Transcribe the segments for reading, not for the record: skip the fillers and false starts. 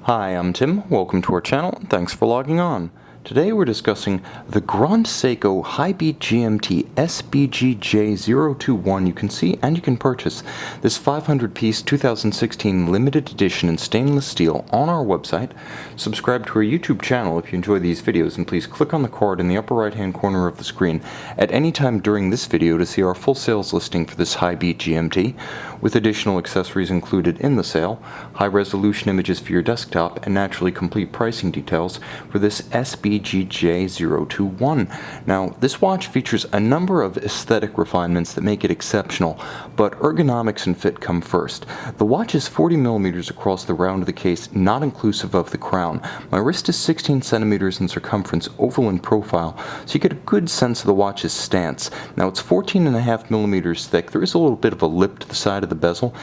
Hi, I'm Tim. Welcome to our channel. Thanks for logging on. Today we're discussing the Grand Seiko Hi-Beat GMT SBGJ021. You can see and you can purchase this 500-piece 2016 limited edition in stainless steel on our website. Subscribe to our YouTube channel if you enjoy these videos, and please click on the card in the upper right-hand corner of the screen at any time during this video to see our full sales listing for this Hi-Beat GMT, with additional accessories included in the sale, high-resolution images for your desktop, and naturally complete pricing details for this SBGJ021. Now, this watch features a number of aesthetic refinements that make it exceptional, but ergonomics and fit come first. The watch is 40 millimeters across the round of the case, not inclusive of the crown. My wrist is 16 centimeters in circumference, oval in profile, so you get a good sense of the watch's stance. Now, it's 14.5 millimeters thick. There is a little bit of a lip to the side of the bezel.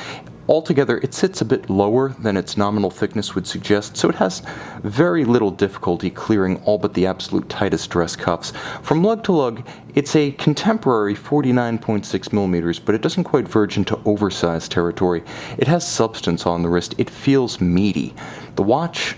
Altogether, it sits a bit lower than its nominal thickness would suggest, so it has very little difficulty clearing all but the absolute tightest dress cuffs. From lug to lug, it's a contemporary 49.6 millimeters, but it doesn't quite verge into oversized territory. It has substance on the wrist. It feels meaty. The watch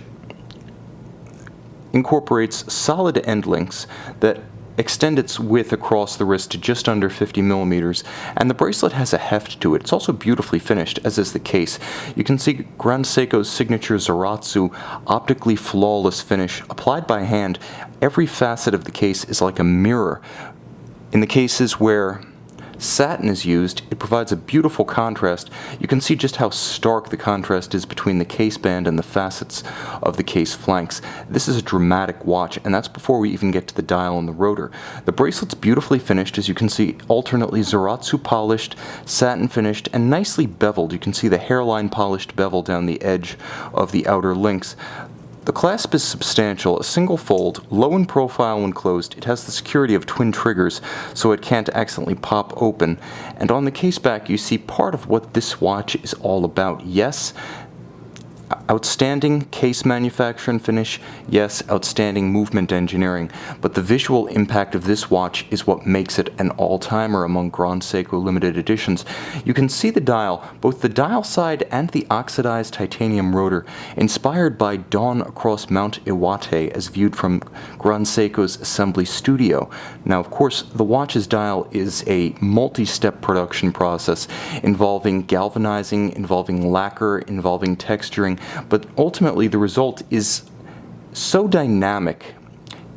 incorporates solid end links that extend its width across the wrist to just under 50 millimeters, and the bracelet has a heft to it. It's also beautifully finished, as is the case. You can see Grand Seiko's signature Zaratsu optically flawless finish applied by hand. Every facet of the case is like a mirror. In the cases where satin is used, it provides a beautiful contrast. You can see just how stark the contrast is between the case band and the facets of the case flanks. This is a dramatic watch, and that's before we even get to the dial and the rotor. The bracelet's beautifully finished, as you can see, alternately Zaratsu polished, satin finished, and nicely beveled. You can see the hairline polished bevel down the edge of the outer links. The clasp is substantial, a single fold, low in profile when closed. It has the security of twin triggers, so it can't accidentally pop open. And on the case back, you see part of what this watch is all about. Yes, outstanding case manufacture and finish. Yes, outstanding movement engineering. But the visual impact of this watch is what makes it an all-timer among Grand Seiko limited editions. You can see the dial, both the dial side and the oxidized titanium rotor, inspired by dawn across Mount Iwate as viewed from Grand Seiko's assembly studio. Now, of course, the watch's dial is a multi-step production process involving galvanizing, involving lacquer, involving texturing, but ultimately the result is so dynamic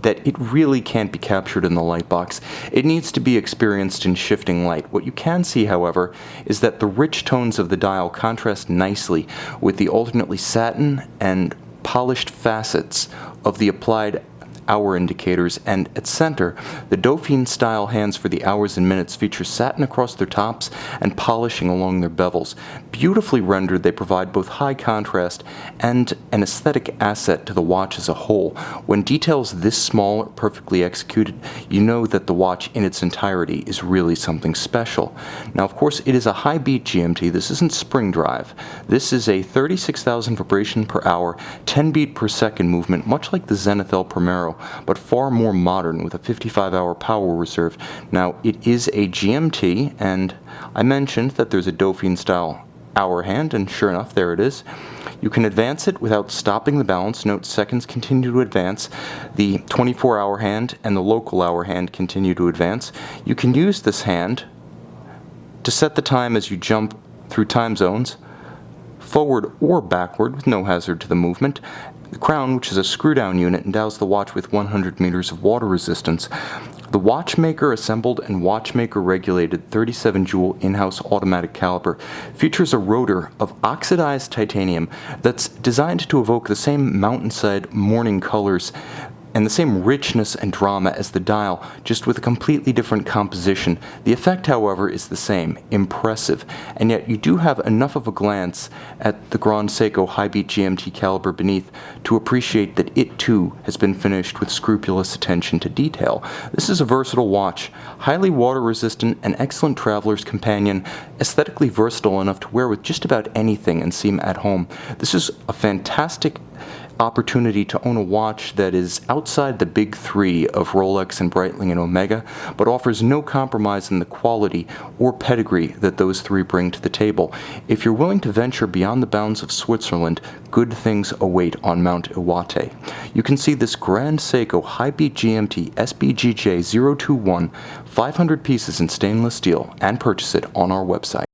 that it really can't be captured in the light box. It needs to be experienced in shifting light. What you can see, however, is that the rich tones of the dial contrast nicely with the alternately satin and polished facets of the applied hour indicators, and at center, the Dauphine style hands for the hours and minutes feature satin across their tops and polishing along their bevels. Beautifully rendered, they provide both high contrast and an aesthetic asset to the watch as a whole. When details this small are perfectly executed, you know that the watch in its entirety is really something special. Now, of course, it is a Hi-Beat GMT. This isn't spring drive. This is a 36,000 vibration per hour, 10 beat per second movement, much like the Zenith El Primero, but far more modern with a 55-hour power reserve. Now, it is a GMT, and I mentioned that there's a Dauphine-style hour hand, and sure enough, there it is. You can advance it without stopping the balance. Note, seconds continue to advance. The 24-hour hand and the local hour hand continue to advance. You can use this hand to set the time as you jump through time zones, forward or backward with no hazard to the movement. The crown, which is a screw-down unit, endows the watch with 100 meters of water resistance. The watchmaker assembled and watchmaker regulated 37 jewel in-house automatic caliber features a rotor of oxidized titanium that's designed to evoke the same mountainside morning colors and the same richness and drama as the dial, just with a completely different composition. The effect, however, is the same, impressive, and yet you do have enough of a glance at the Grand Seiko Hi-Beat GMT caliber beneath to appreciate that it too has been finished with scrupulous attention to detail. This is a versatile watch, highly water resistant, an excellent traveler's companion, aesthetically versatile enough to wear with just about anything and seem at home. This is a fantastic opportunity to own a watch that is outside the big three of Rolex and Breitling and Omega, but offers no compromise in the quality or pedigree that those three bring to the table. If you're willing to venture beyond the bounds of Switzerland, good things await on Mount Iwate. You can see this Grand Seiko Hi-Beat GMT SBGJ021, 500 pieces in stainless steel, and purchase it on our website.